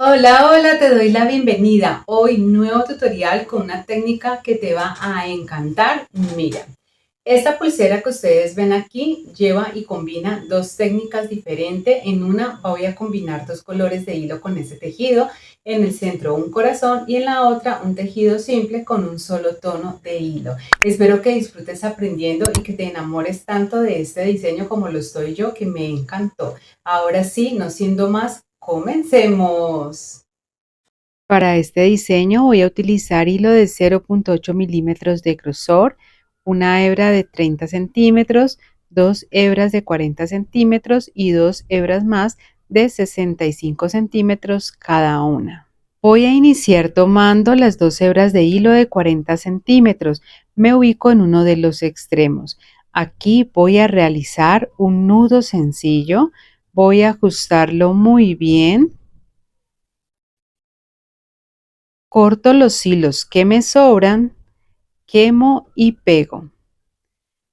Hola, hola, te doy la bienvenida. Hoy nuevo tutorial con una técnica que te va a encantar. Mira, esta pulsera que ustedes ven aquí lleva y combina dos técnicas diferentes. En una voy a combinar dos colores de hilo con ese tejido. En el centro un corazón y en la otra un tejido simple con un solo tono de hilo. Espero que disfrutes aprendiendo y que te enamores tanto de este diseño como lo estoy yo, que me encantó. Ahora sí, no siendo más, comencemos. Para este diseño voy a utilizar hilo de 0,8 milímetros de grosor, una hebra de 30 centímetros, dos hebras de 40 centímetros y dos hebras más de 65 centímetros cada una. Voy a iniciar tomando las dos hebras de hilo de 40 centímetros. Me ubico en uno de los extremos. Aquí voy a realizar un nudo sencillo. Voy a ajustarlo muy bien. Corto los hilos que me sobran, quemo y pego,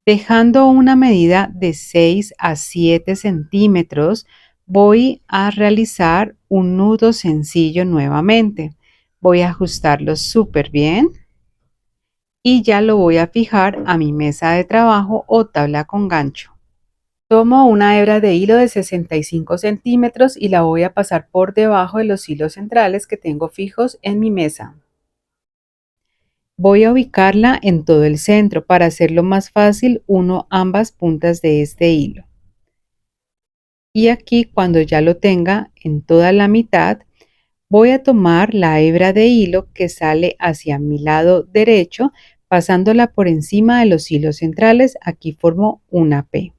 dejando una medida de 6 a 7 centímetros. Voy a realizar un nudo sencillo nuevamente. Voy a ajustarlo súper bien y ya lo voy a fijar a mi mesa de trabajo o tabla con gancho. Tomo una hebra de hilo de 65 centímetros y la voy a pasar por debajo de los hilos centrales que tengo fijos en mi mesa. Voy a ubicarla en todo el centro. Para hacerlo más fácil, uno ambas puntas de este hilo. Y aquí, cuando ya lo tenga en toda la mitad, voy a tomar la hebra de hilo que sale hacia mi lado derecho, pasándola por encima de los hilos centrales. Aquí formo una P.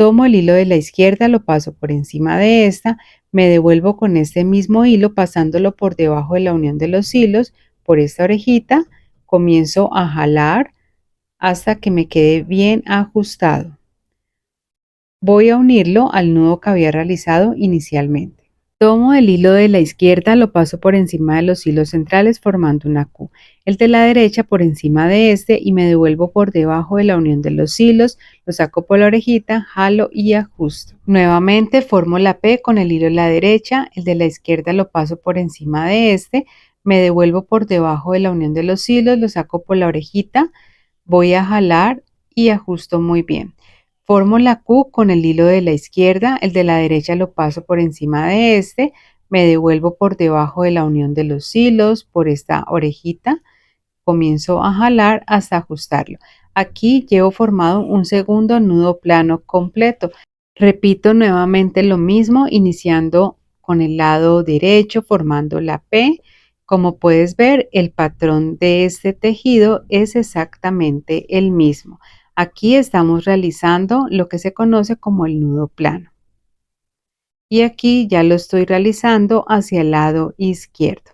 Tomo el hilo de la izquierda, lo paso por encima de esta, me devuelvo con este mismo hilo pasándolo por debajo de la unión de los hilos, por esta orejita, comienzo a jalar hasta que me quede bien ajustado. Voy a unirlo al nudo que había realizado inicialmente. Tomo el hilo de la izquierda, lo paso por encima de los hilos centrales formando una Q. El de la derecha por encima de este y me devuelvo por debajo de la unión de los hilos, lo saco por la orejita, jalo y ajusto. Nuevamente formo la P con el hilo de la derecha, el de la izquierda lo paso por encima de este, me devuelvo por debajo de la unión de los hilos, lo saco por la orejita, voy a jalar y ajusto muy bien. Formo la Q con el hilo de la izquierda, el de la derecha lo paso por encima de este, me devuelvo por debajo de la unión de los hilos, por esta orejita, comienzo a jalar hasta ajustarlo. Aquí llevo formado un segundo nudo plano completo. Repito nuevamente lo mismo, iniciando con el lado derecho, formando la P. Como puedes ver, el patrón de este tejido es exactamente el mismo. Aquí estamos realizando lo que se conoce como el nudo plano. Y aquí ya lo estoy realizando hacia el lado izquierdo.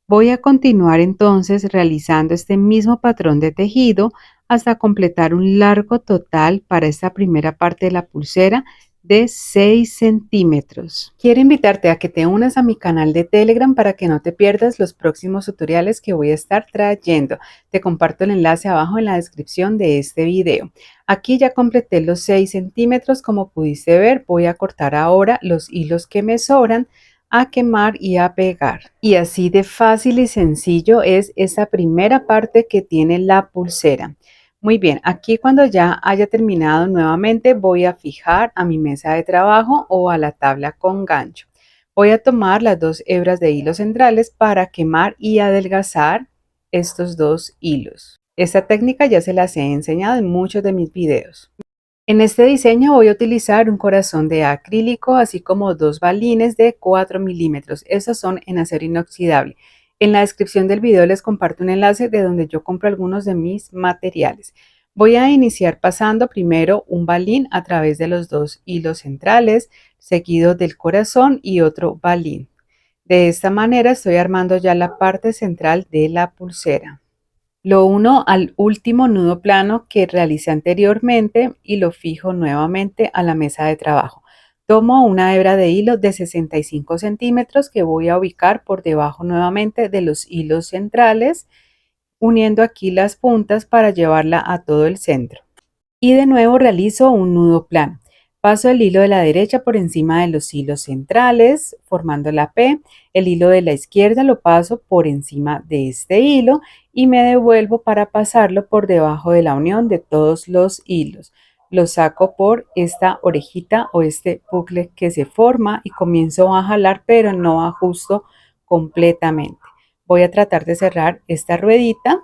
Voy a continuar entonces realizando este mismo patrón de tejido hasta completar un largo total para esta primera parte de la pulsera de 6 centímetros. Quiero invitarte a que te unas a mi canal de Telegram para que no te pierdas los próximos tutoriales que voy a estar trayendo. Te comparto el enlace abajo en la descripción de este video. Aquí ya completé los 6 centímetros. Como pudiste ver, voy a cortar ahora los hilos que me sobran, a quemar y a pegar. Y así de fácil y sencillo es esa primera parte que tiene la pulsera. Muy bien, aquí cuando ya haya terminado nuevamente voy a fijar a mi mesa de trabajo o a la tabla con gancho. Voy a tomar las dos hebras de hilos centrales para quemar y adelgazar estos dos hilos. Esta técnica ya se las he enseñado en muchos de mis videos. En este diseño voy a utilizar un corazón de acrílico, así como dos balines de 4 milímetros. Estos son en acero inoxidable. En la descripción del video les comparto un enlace de donde yo compro algunos de mis materiales. Voy a iniciar pasando primero un balín a través de los dos hilos centrales, seguido del corazón y otro balín. De esta manera estoy armando ya la parte central de la pulsera. Lo uno al último nudo plano que realicé anteriormente y lo fijo nuevamente a la mesa de trabajo. Tomo una hebra de hilo de 65 centímetros que voy a ubicar por debajo nuevamente de los hilos centrales, uniendo aquí las puntas para llevarla a todo el centro. Y de nuevo realizo un nudo plano. Paso el hilo de la derecha por encima de los hilos centrales, formando la P. El hilo de la izquierda lo paso por encima de este hilo y me devuelvo para pasarlo por debajo de la unión de todos los hilos. Lo saco por esta orejita o este bucle que se forma y comienzo a jalar, pero no ajusto completamente. Voy a tratar de cerrar esta ruedita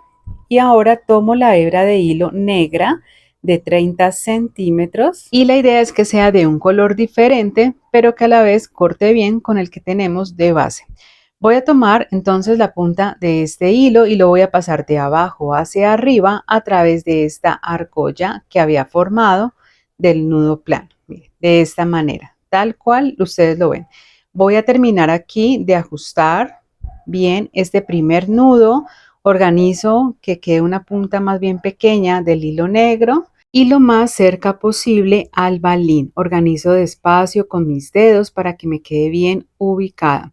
y ahora tomo la hebra de hilo negra de 30 centímetros y la idea es que sea de un color diferente, pero que a la vez corte bien con el que tenemos de base. Voy a tomar entonces la punta de este hilo y lo voy a pasar de abajo hacia arriba a través de esta argolla que había formado del nudo plano. Miren, de esta manera, tal cual ustedes lo ven. Voy a terminar aquí de ajustar bien este primer nudo. Organizo que quede una punta más bien pequeña del hilo negro y lo más cerca posible al balín. Organizo despacio con mis dedos para que me quede bien ubicada.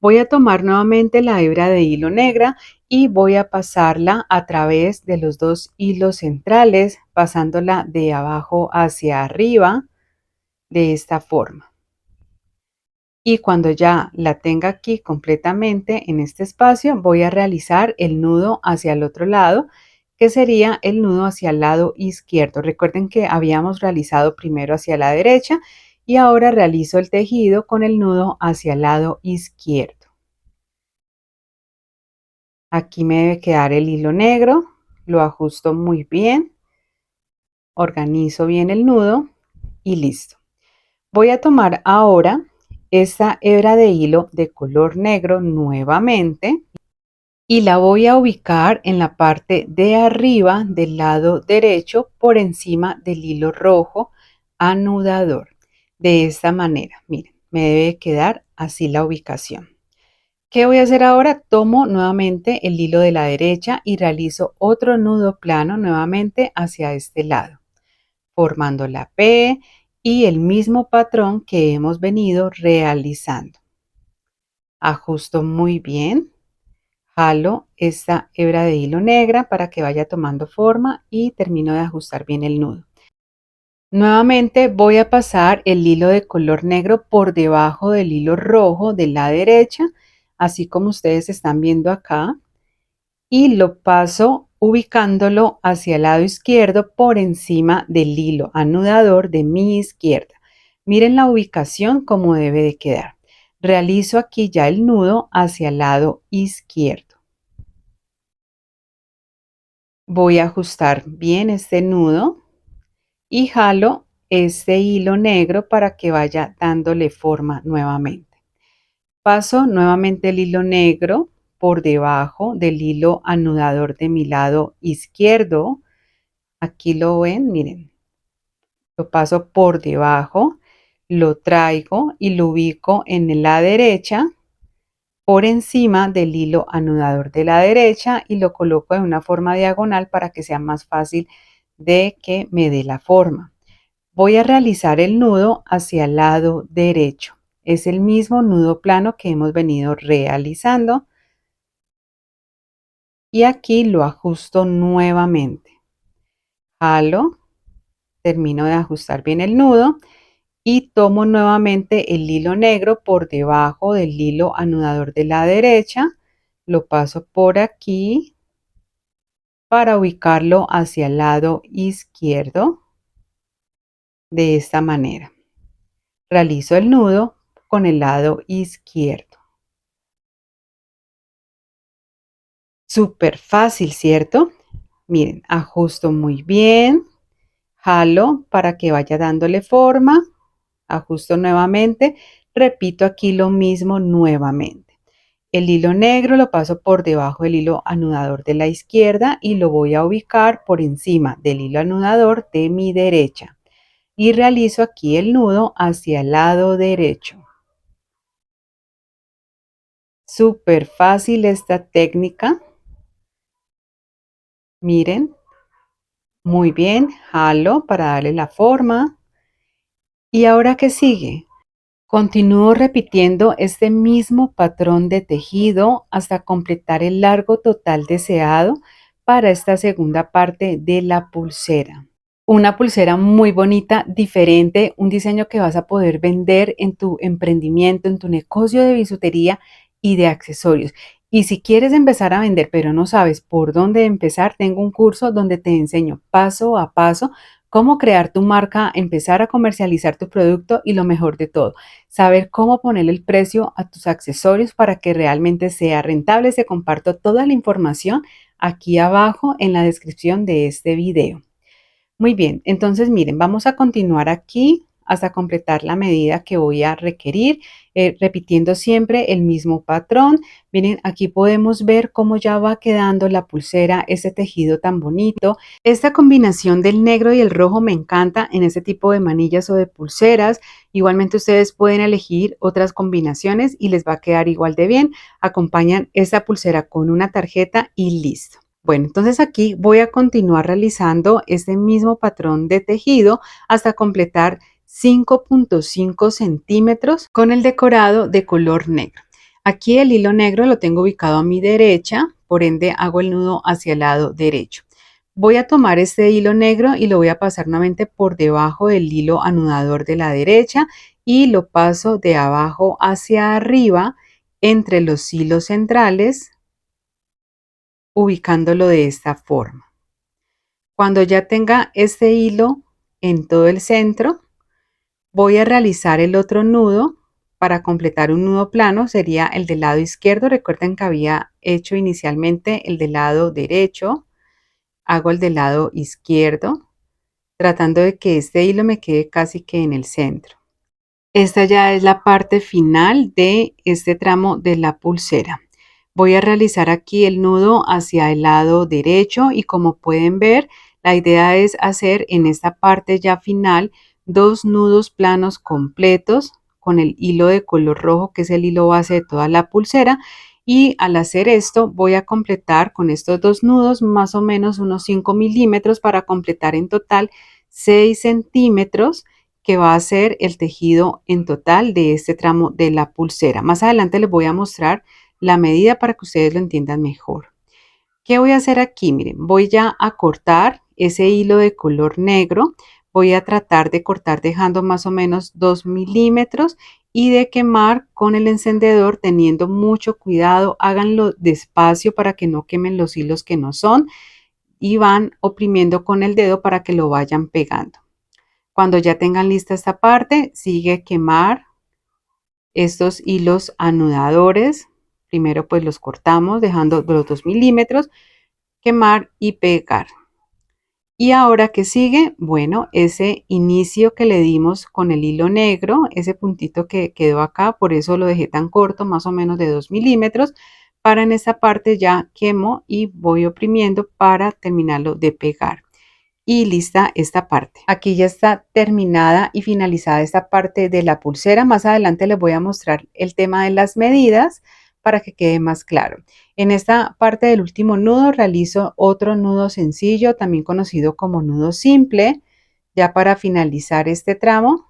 Voy a tomar nuevamente la hebra de hilo negra y voy a pasarla a través de los dos hilos centrales, pasándola de abajo hacia arriba de esta forma. Y cuando ya la tenga aquí completamente en este espacio, voy a realizar el nudo hacia el otro lado, que sería el nudo hacia el lado izquierdo. Recuerden que habíamos realizado primero hacia la derecha y ahora realizo el tejido con el nudo hacia el lado izquierdo. Aquí me debe quedar el hilo negro, lo ajusto muy bien, organizo bien el nudo y listo. Voy a tomar ahora esta hebra de hilo de color negro nuevamente y la voy a ubicar en la parte de arriba del lado derecho por encima del hilo rojo anudador. De esta manera, miren, me debe quedar así la ubicación. ¿Qué voy a hacer ahora? Tomo nuevamente el hilo de la derecha y realizo otro nudo plano nuevamente hacia este lado, formando la P y el mismo patrón que hemos venido realizando. Ajusto muy bien, jalo esta hebra de hilo negra para que vaya tomando forma y termino de ajustar bien el nudo. Nuevamente voy a pasar el hilo de color negro por debajo del hilo rojo de la derecha, así como ustedes están viendo acá, y lo paso ubicándolo hacia el lado izquierdo por encima del hilo anudador de mi izquierda. Miren la ubicación como debe de quedar. Realizo aquí ya el nudo hacia el lado izquierdo. Voy a ajustar bien este nudo y jalo este hilo negro para que vaya dándole forma nuevamente. Paso nuevamente el hilo negro por debajo del hilo anudador de mi lado izquierdo. Aquí lo ven, miren, lo paso por debajo, lo traigo y lo ubico en la derecha por encima del hilo anudador de la derecha y lo coloco de una forma diagonal para que sea más fácil de que me dé la forma. Voy a realizar el nudo hacia el lado derecho. Es el mismo nudo plano que hemos venido realizando y aquí lo ajusto nuevamente. Jalo, termino de ajustar bien el nudo y tomo nuevamente el hilo negro por debajo del hilo anudador de la derecha, lo paso por aquí para ubicarlo hacia el lado izquierdo de esta manera. Realizo el nudo con el lado izquierdo. Súper fácil, ¿cierto? Miren, ajusto muy bien, jalo para que vaya dándole forma, ajusto nuevamente, repito aquí lo mismo nuevamente. El hilo negro lo paso por debajo del hilo anudador de la izquierda y lo voy a ubicar por encima del hilo anudador de mi derecha. Y realizo aquí el nudo hacia el lado derecho. Súper fácil esta técnica. Miren, muy bien, jalo para darle la forma. ¿Y ahora qué sigue? Continúo repitiendo este mismo patrón de tejido hasta completar el largo total deseado para esta segunda parte de la pulsera. Una pulsera muy bonita, diferente, un diseño que vas a poder vender en tu emprendimiento, en tu negocio de bisutería y de accesorios. Y si quieres empezar a vender, pero no sabes por dónde empezar, tengo un curso donde te enseño paso a paso cómo crear tu marca, empezar a comercializar tu producto y lo mejor de todo, saber cómo poner el precio a tus accesorios para que realmente sea rentable. Te comparto toda la información aquí abajo en la descripción de este video. Muy bien, entonces miren, vamos a continuar aquí hasta completar la medida que voy a requerir, repitiendo siempre el mismo patrón. Miren, aquí podemos ver cómo ya va quedando la pulsera, ese tejido tan bonito. Esta combinación del negro y el rojo me encanta en este tipo de manillas o de pulseras. Igualmente ustedes pueden elegir otras combinaciones y les va a quedar igual de bien. Acompañan esta pulsera con una tarjeta y listo. Bueno, entonces aquí voy a continuar realizando este mismo patrón de tejido hasta completar 5.5 centímetros con el decorado de color negro. Aquí el hilo negro lo tengo ubicado a mi derecha, por ende hago el nudo hacia el lado derecho. Voy a tomar este hilo negro y lo voy a pasar nuevamente por debajo del hilo anudador de la derecha y lo paso de abajo hacia arriba entre los hilos centrales, ubicándolo de esta forma. Cuando ya tenga este hilo en todo el centro, voy a realizar el otro nudo para completar un nudo plano. Sería el del lado izquierdo. Recuerden que había hecho inicialmente el del lado derecho. Hago el del lado izquierdo, tratando de que este hilo me quede casi que en el centro. Esta ya es la parte final de este tramo de la pulsera. Voy a realizar aquí el nudo hacia el lado derecho y como pueden ver, la idea es hacer en esta parte ya final 2 nudos planos completos con el hilo de color rojo, que es el hilo base de toda la pulsera. Y al hacer esto voy a completar con estos 2 nudos más o menos unos 5 milímetros para completar en total 6 centímetros, que va a ser el tejido en total de este tramo de la pulsera. Más adelante les voy a mostrar la medida para que ustedes lo entiendan mejor. ¿Qué voy a hacer aquí? Miren, voy ya a cortar ese hilo de color negro. Voy a tratar de cortar dejando más o menos 2 milímetros y de quemar con el encendedor teniendo mucho cuidado. Háganlo despacio para que no quemen los hilos que no son y van oprimiendo con el dedo para que lo vayan pegando. Cuando ya tengan lista esta parte, sigue quemar estos hilos anudadores. Primero pues los cortamos dejando los 2 milímetros, quemar y pegar. Y ahora que sigue, bueno, ese inicio que le dimos con el hilo negro, ese puntito que quedó acá, por eso lo dejé tan corto, más o menos de 2 milímetros. Para en esta parte ya quemo y voy oprimiendo para terminarlo de pegar. Y lista esta parte. Aquí ya está terminada y finalizada esta parte de la pulsera. Más adelante les voy a mostrar el tema de las medidas para que quede más claro. En esta parte del último nudo realizo otro nudo sencillo, también conocido como nudo simple, ya para finalizar este tramo.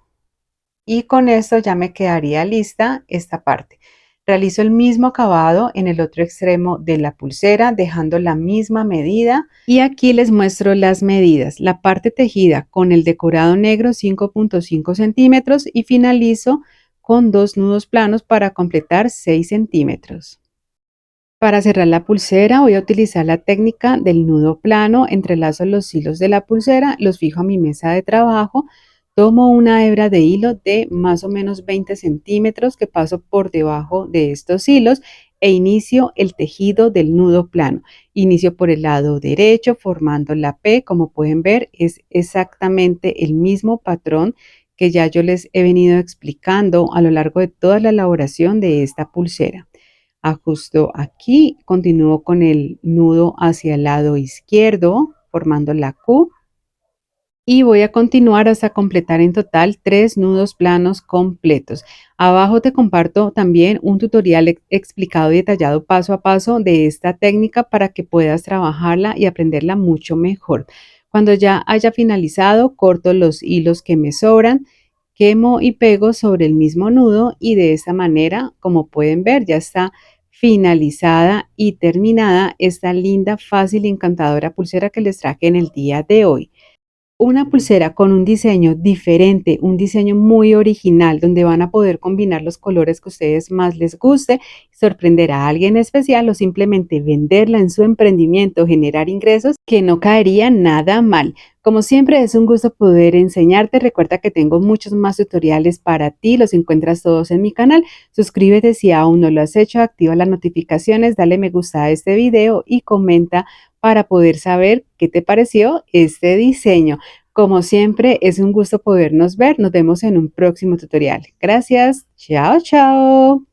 Y con esto ya me quedaría lista esta parte. Realizo el mismo acabado en el otro extremo de la pulsera, dejando la misma medida. Y aquí les muestro las medidas. La parte tejida con el decorado negro 5.5 centímetros y finalizo con 2 nudos planos para completar 6 centímetros. Para cerrar la pulsera voy a utilizar la técnica del nudo plano. Entrelazo los hilos de la pulsera, los fijo a mi mesa de trabajo. Tomo una hebra de hilo de más o menos 20 centímetros que paso por debajo de estos hilos e inicio el tejido del nudo plano. Inicio por el lado derecho formando la P. Como pueden ver, es exactamente el mismo patrón que ya yo les he venido explicando a lo largo de toda la elaboración de esta pulsera. Ajusto aquí, continúo con el nudo hacia el lado izquierdo formando la Q y voy a continuar hasta completar en total 3 nudos planos completos. Abajo te comparto también un tutorial explicado y detallado paso a paso de esta técnica para que puedas trabajarla y aprenderla mucho mejor. Cuando ya haya finalizado, corto los hilos que me sobran, quemo y pego sobre el mismo nudo y de esta manera, como pueden ver, ya está finalizada y terminada esta linda, fácil y encantadora pulsera que les traje en el día de hoy. Una pulsera con un diseño diferente, un diseño muy original, donde van a poder combinar los colores que a ustedes más les guste, sorprender a alguien especial o simplemente venderla en su emprendimiento, generar ingresos, que no caería nada mal. Como siempre, es un gusto poder enseñarte. Recuerda que tengo muchos más tutoriales para ti, los encuentras todos en mi canal. Suscríbete si aún no lo has hecho, activa las notificaciones, dale me gusta a este video y comenta para poder saber qué te pareció este diseño. Como siempre, es un gusto podernos ver. Nos vemos en un próximo tutorial. Gracias. Chao, chao.